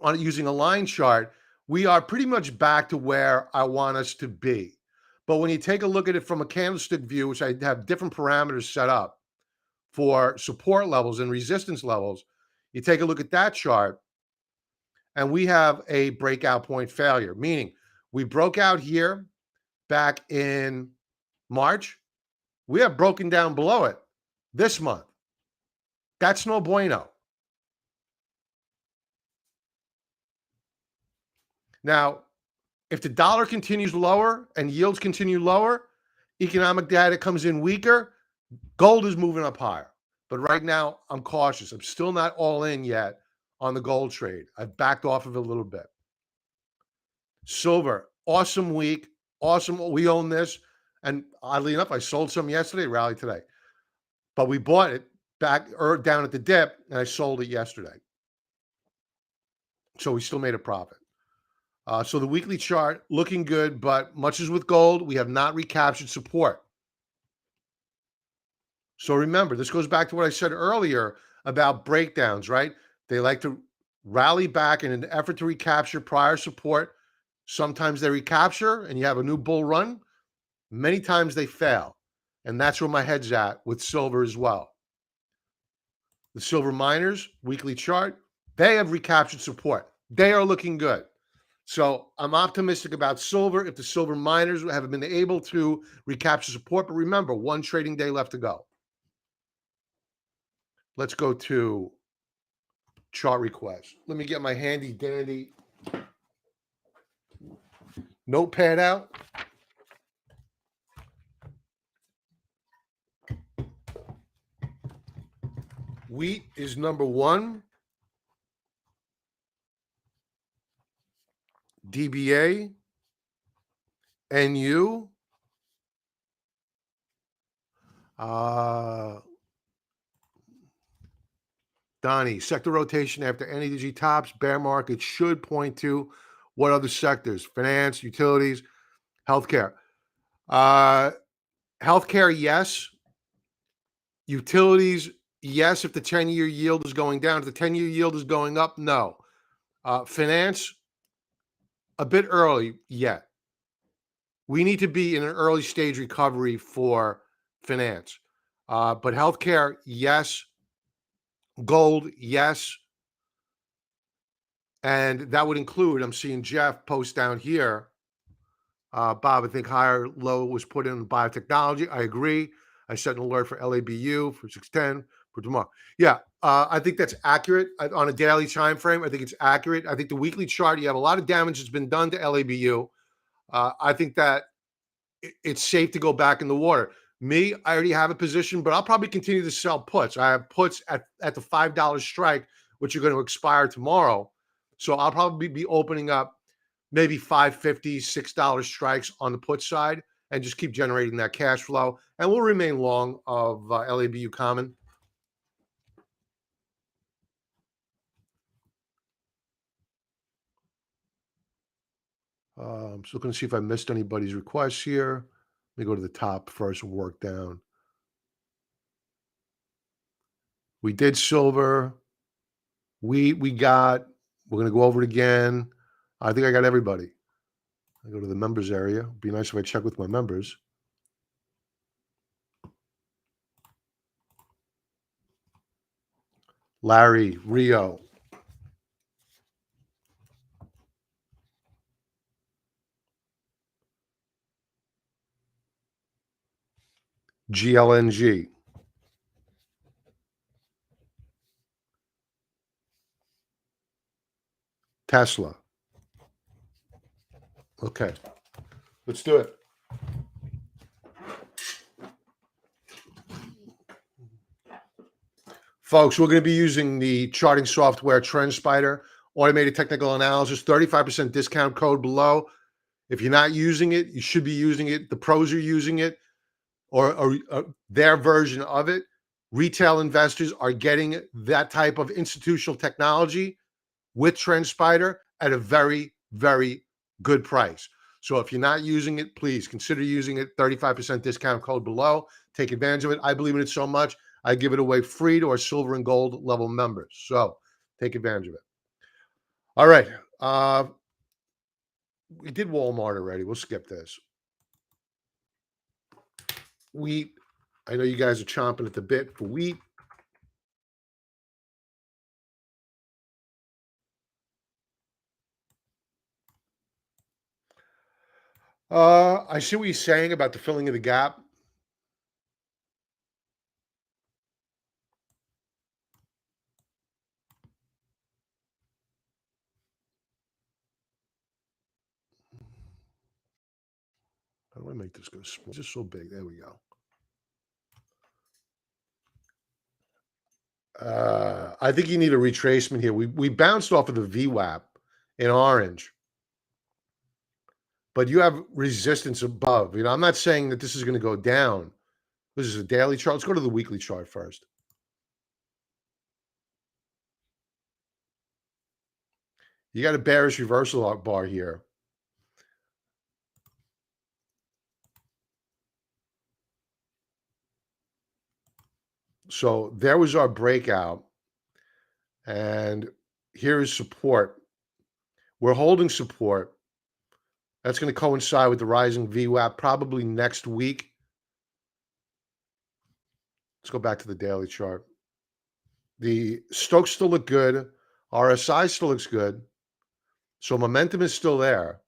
on using a line chart, we are pretty much back to where I want us to be. But when you take a look at it from a candlestick view, which I have different parameters set up for support levels and resistance levels, you take a look at that chart, and we have a breakout point failure, meaning we broke out here back in March. We have broken down below it this month. That's no bueno. Now, if the dollar continues lower and yields continue lower, economic data comes in weaker, gold is moving up higher. But right now, I'm cautious. I'm still not all in yet on the gold trade. I've backed off of it a little bit. Silver, awesome week. Awesome. We own this. And oddly enough, I sold some yesterday, rallied today. But we bought it back or down at the dip, and I sold it yesterday. So we still made a profit. So the weekly chart looking good, but much as with gold, we have not recaptured support. So remember, this goes back to what I said earlier about breakdowns, right? They like to rally back in an effort to recapture prior support. Sometimes they recapture and you have a new bull run. Many times they fail. And that's where my head's at with silver as well. The silver miners, weekly chart, they have recaptured support. They are looking good. So I'm optimistic about silver if the silver miners have been able to recapture support. But remember, one trading day left to go. Let's go to chart requests. Let me get my handy dandy notepad out. Wheat is number one. DBA, NU, Donnie, sector rotation after energy tops, bear market should point to what other sectors? Finance, utilities, healthcare. Healthcare, yes. Utilities, yes, if the 10-year yield is going down. If the 10-year yield is going up, no. Finance, a bit early yet. We need to be in an early stage recovery for finance. But healthcare, yes. Gold, yes. And that would include, I'm seeing Jeff post down here. Bob, I think higher low was put in biotechnology. I agree. I set an alert for LABU for 610 for tomorrow. Yeah, I think that's accurate on a daily time frame. I think it's accurate. I think the weekly chart, you have a lot of damage that's been done to LABU. I think that it's safe to go back in the water. Me, I already have a position, but I'll probably continue to sell puts. I have puts at the $5 strike, which are going to expire tomorrow. So I'll probably be opening up maybe $5.50, $6 strikes on the put side and just keep generating that cash flow. And we'll remain long of LABU common. I'm just looking to see if I missed anybody's requests here. Let me go to the top first and work down. We did silver. We got, we're going to go over it again. I think I got everybody. I go to the members area. It'd be nice if I check with my members. Larry, Rio. GLNG. Tesla. Okay, let's do it. Folks, we're going to be using the charting software TrendSpider, automated technical analysis, 35% discount code below. If you're not using it, you should be using it. The pros are using it or their version of it. Retail investors are getting that type of institutional technology with TrendSpider at a very, very good price. So if you're not using it, please consider using it. 35% discount code below. Take advantage of it. I believe in it so much, I give it away free to our silver and gold level members. So take advantage of it. All right. We did Walmart already. We'll skip this. Wheat. I know you guys are chomping at the bit for wheat. I see what you're saying about the filling of the gap. How do I make this go small? It's just so big. There we go. I think you need a retracement here. We bounced off of the VWAP in orange, but you have resistance above. You know, I'm not saying that this is going to go down. This is a daily chart. Let's go to the weekly chart first. You got a bearish reversal bar here. So there was our breakout. And here is support. We're holding support. That's going to coincide with the rising VWAP probably next week. Let's go back to the daily chart. The Stokes still look good. RSI still looks good. So momentum is still there.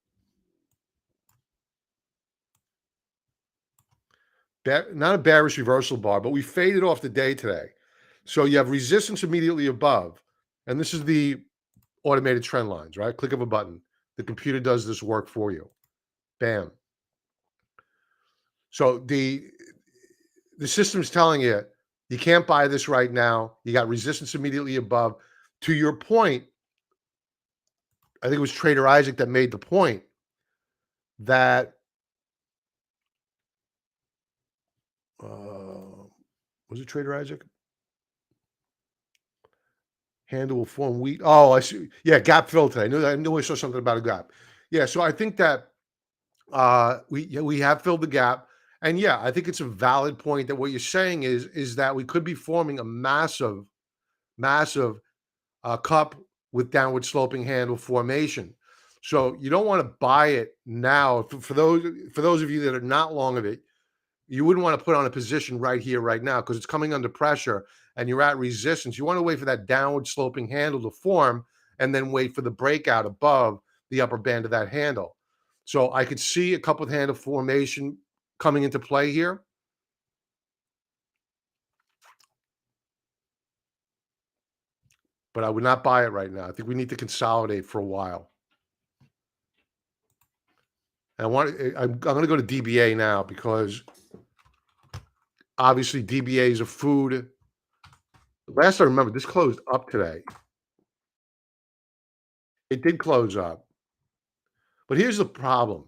Not a bearish reversal bar, but we faded off the day today. So you have resistance immediately above. And this is the automated trend lines, right? Click of a button. The computer does this work for you. Bam. So the system's telling you, you can't buy this right now. You got resistance immediately above. To your point, I think it was Trader Isaac that made the point that was it Trader Isaac? Handle will form wheat. Oh, I see. Yeah, gap fill today. I knew I saw something about a gap. Yeah, so I think that we have filled the gap. And yeah, I think it's a valid point that what you're saying is that we could be forming a massive cup with downward sloping handle formation. So you don't want to buy it now. For those of you that are not long of it, you wouldn't want to put on a position right here, right now, because it's coming under pressure and you're at resistance. You want to wait for that downward sloping handle to form and then wait for the breakout above the upper band of that handle. So I could see a couple of handle formation coming into play here. But I would not buy it right now. I think we need to consolidate for a while. And I'm going to go to DBA now because obviously DBA is a food. Last I remember, this closed up today. It did close up. But here's the problem.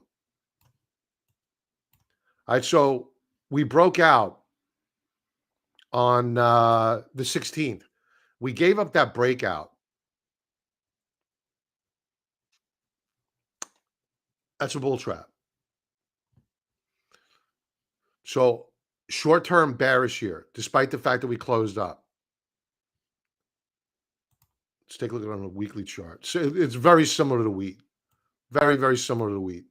All right, so we broke out on the 16th. We gave up that breakout. That's a bull trap. So short-term bearish here, despite the fact that we closed up. Let's take a look at it on a weekly chart. So it's very similar to wheat. Very, very similar to wheat.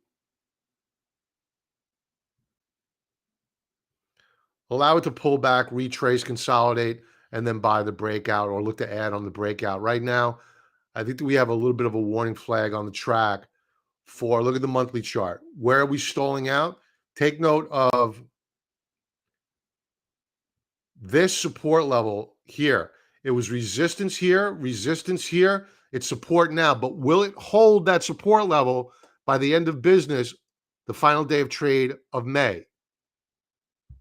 Allow it to pull back, retrace, consolidate, and then buy the breakout or look to add on the breakout. Right now, I think that we have a little bit of a warning flag on the track for, look at the monthly chart. Where are we stalling out? Take note of this support level here. It was resistance here, it's support now, but will it hold that support level by the end of business, the final day of trade of May?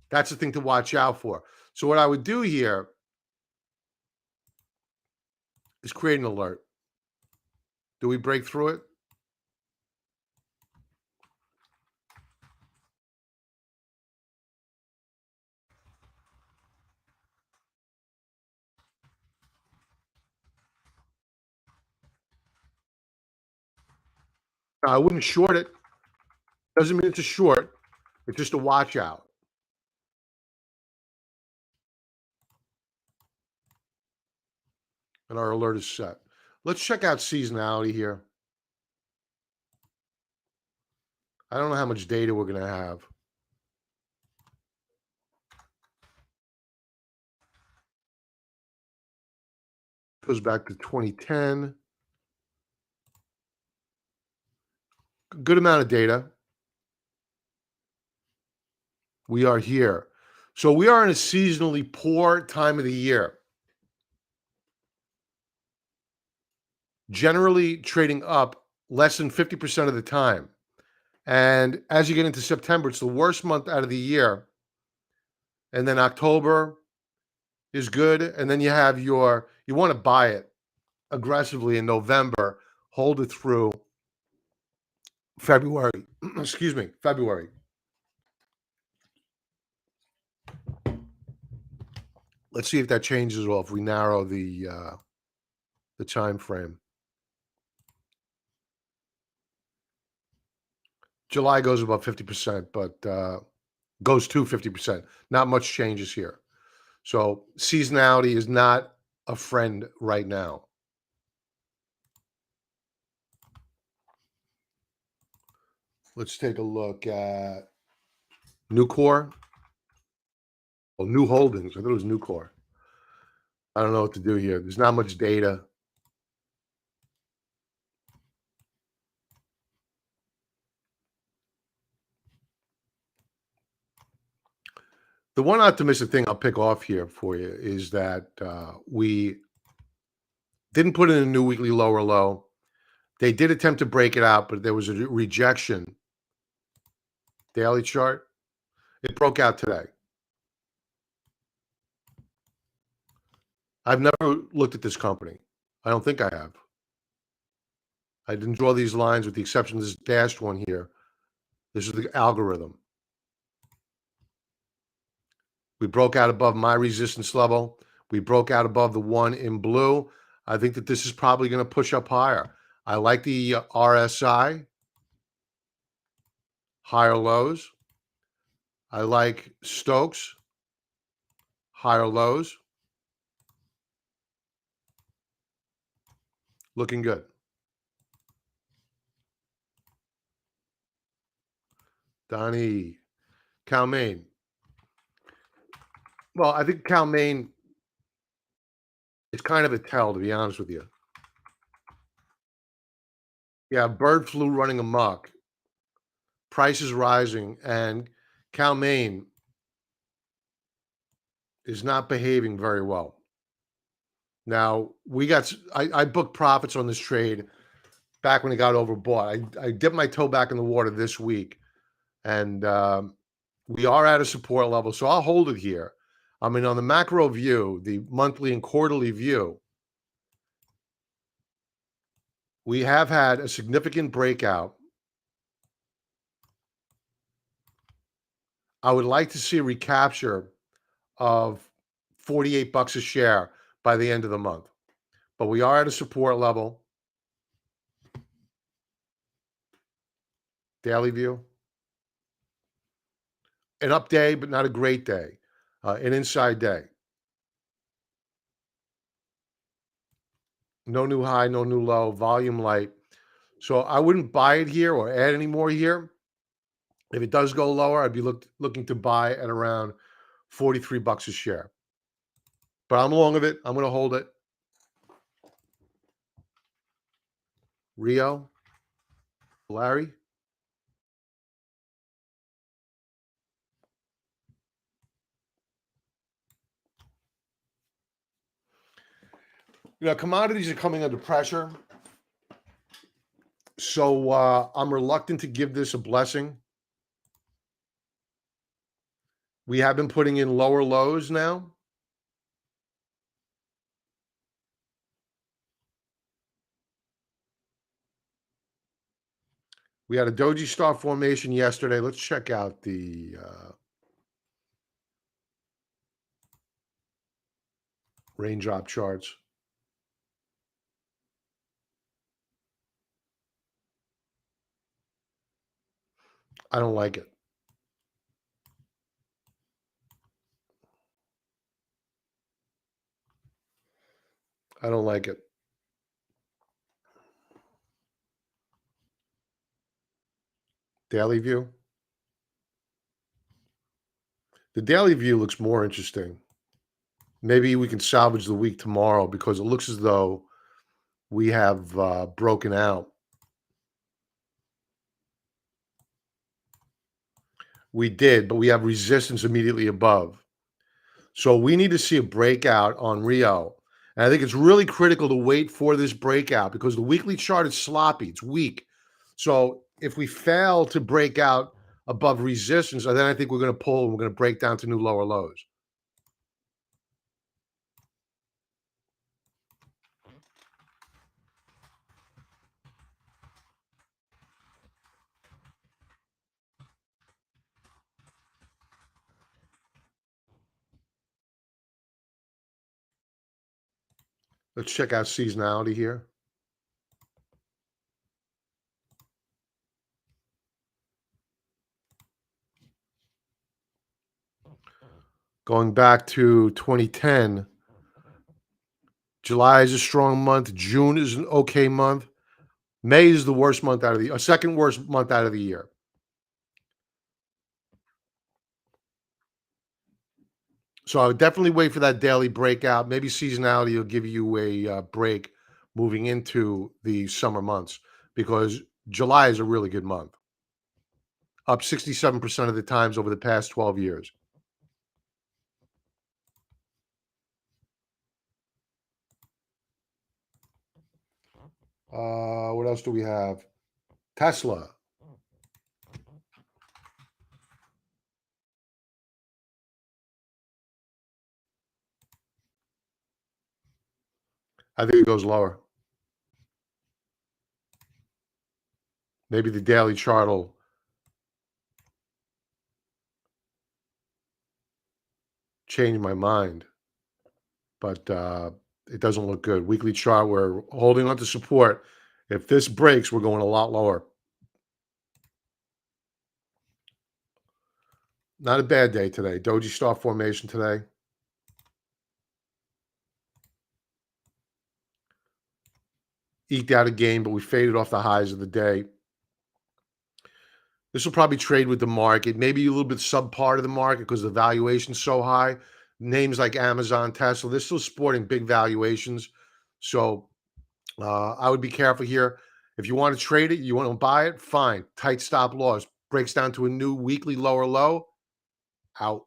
That's the thing to watch out for. So what I would do here is create an alert. Do we break through it? I wouldn't short it. Doesn't mean it's a short. It's just a watch out. And our alert is set. Let's check out seasonality here. I don't know how much data we're going to have. Goes back to 2010. Good amount of data. We are here. So we are in a seasonally poor time of the year. Generally trading up less than 50% of the time. And as you get into September, it's the worst month out of the year. And then October is good. And then you have you want to buy it aggressively in November, hold it through February. Excuse me, February. Let's see if that changes or if we narrow the time frame. July goes above 50%, but goes to 50%. Not much changes here. So seasonality is not a friend right now. Let's take a look at Nucor. Well, New Holdings. I thought it was Nucor. I don't know what to do here. There's not much data. The one optimistic thing I'll pick off here for you is that we didn't put in a new weekly lower low. They did attempt to break it out, but there was a rejection. Daily chart. It broke out today. I've never looked at this company. I don't think I have. I didn't draw these lines with the exception of this dashed one here. This is the algorithm. We broke out above my resistance level. We broke out above the one in blue. I think that this is probably going to push up higher. I like the RSI, higher lows. I like Stokes, higher lows. Looking good. Donnie, Calmaine. Well, I think Calmaine is kind of a tell, to be honest with you. Yeah, bird flu running amok, prices rising, and Calmaine is not behaving very well. Now, I booked profits on this trade back when it got overbought. I dipped my toe back in the water this week, and we are at a support level, so I'll hold it here. I mean, on the macro view, the monthly and quarterly view, we have had a significant breakout. I would like to see a recapture of 48 bucks a share by the end of the month. But we are at a support level. Daily view. An up day, but not a great day. An inside day. No new high, no new low, volume light. So I wouldn't buy it here or add any more here. If it does go lower, I'd be looking to buy at around 43 bucks a share. But I'm long of it. I'm going to hold it. Rio. Larry. You know, commodities are coming under pressure. So I'm reluctant to give this a blessing. We have been putting in lower lows now. We had a doji star formation yesterday. Let's check out the raindrop charts. I don't like it. I don't like it. Daily view. The daily view looks more interesting. Maybe we can salvage the week tomorrow because it looks as though we have broken out. We did, but we have resistance immediately above. So we need to see a breakout on Rio. And I think it's really critical to wait for this breakout because the weekly chart is sloppy. It's weak. So if we fail to break out above resistance, then I think we're going to pull and we're going to break down to new lower lows. Let's check out seasonality here. Going back to 2010, July is a strong month. June is an okay month. May is the worst month out of the second worst month out of the year. So I would definitely wait for that daily breakout. Maybe seasonality will give you a break moving into the summer months because July is a really good month. Up 67% of the times over the past 12 years. What else do we have? Tesla. I think it goes lower. Maybe the daily chart will change my mind, but it doesn't look good. Weekly chart, we're holding on to support. If this breaks, we're going a lot lower. Not a bad day today. Doji star formation today. eked out a gain, but we faded off the highs of the day. This will probably trade with the market, maybe a little bit subpar of the market because the valuation's so high. Names like Amazon, Tesla, they're still sporting big valuations. So I would be careful here. If you want to trade it, you want to buy it, fine. Tight stop loss. Breaks down to a new weekly lower low, out.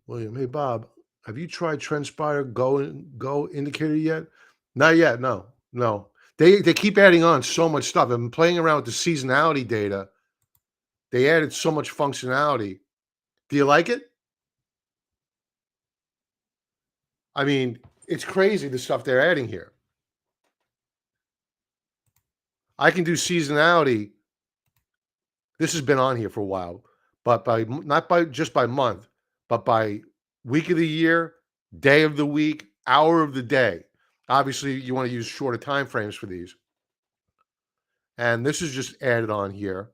William, hey Bob, have you tried TrendSpider Go indicator yet? Not yet. No, no. They keep adding on so much stuff. I've been playing around with the seasonality data. They added so much functionality. Do you like it? I mean, it's crazy the stuff they're adding here. I can do seasonality. This has been on here for a while, but not by just by month, but by week of the year, day of the week, hour of the day. Obviously, you want to use shorter time frames for these. And this is just added on here.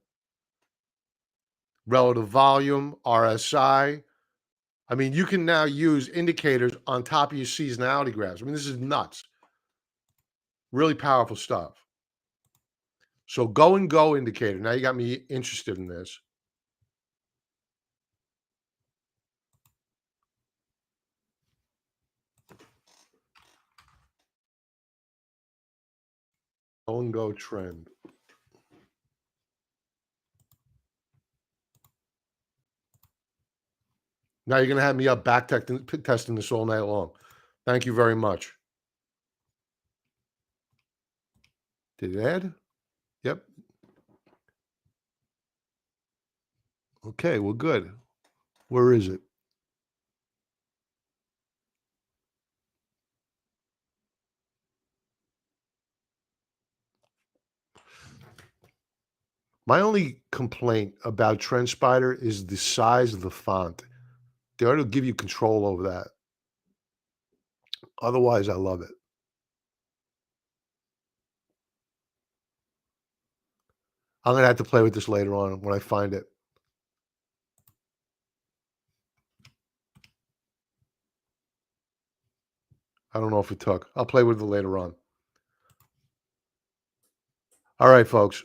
Relative volume, RSI. I mean, you can now use indicators on top of your seasonality graphs. I mean, this is nuts. Really powerful stuff. So go indicator. Now you got me interested in this. Go trend. Now you're going to have me up back testing this all night long. Thank you very much. Did it add? Yep. Okay, well, good. Where is it? My only complaint about TrendSpider is the size of the font. They ought to give you control over that. Otherwise, I love it. I'm going to have to play with this later on when I find it. I don't know if it took. I'll play with it later on. All right, folks.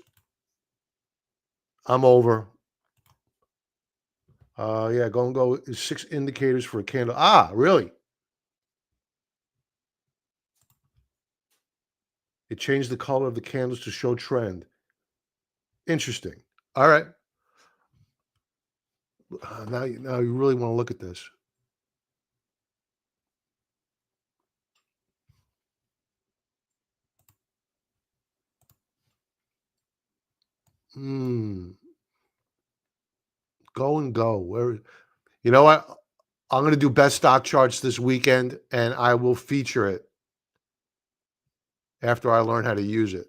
I'm over. Yeah, go is 6 indicators for a candle. Ah, really? It changed the color of the candles to show trend. Interesting. All right. Now you really want to look at this. Go. Where? You know what? I'm going to do best stock charts this weekend, and I will feature it after I learn how to use it.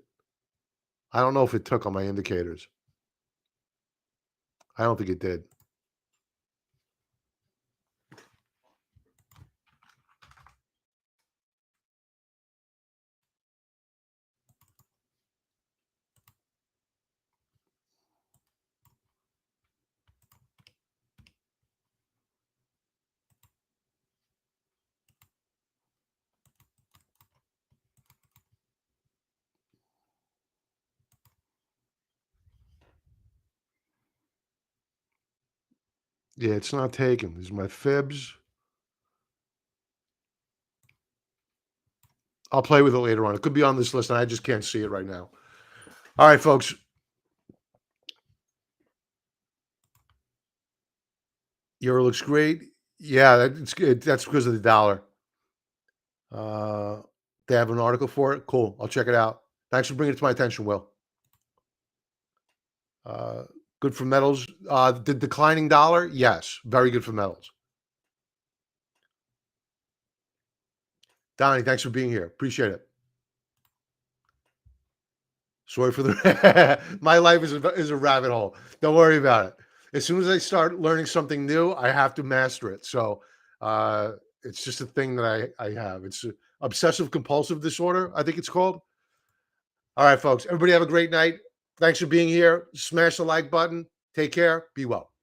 I don't know if it took on my indicators. I don't think it did. Yeah, it's not taken. These are my fibs. I'll play with it later on. It could be on this list, and I just can't see it right now. All right, folks. Euro looks great. Yeah, that's good. That's because of the dollar. They have an article for it. Cool. I'll check it out. Thanks for bringing it to my attention, Will. Good for metals. The declining dollar, yes, very good for metals. Donnie, thanks for being here. Appreciate it. Sorry for the. My life is a rabbit hole. Don't worry about it. As soon as I start learning something new, I have to master it. So it's just a thing that I have. It's obsessive compulsive disorder, I think it's called. All right, folks. Everybody have a great night. Thanks for being here. Smash the like button. Take care. Be well.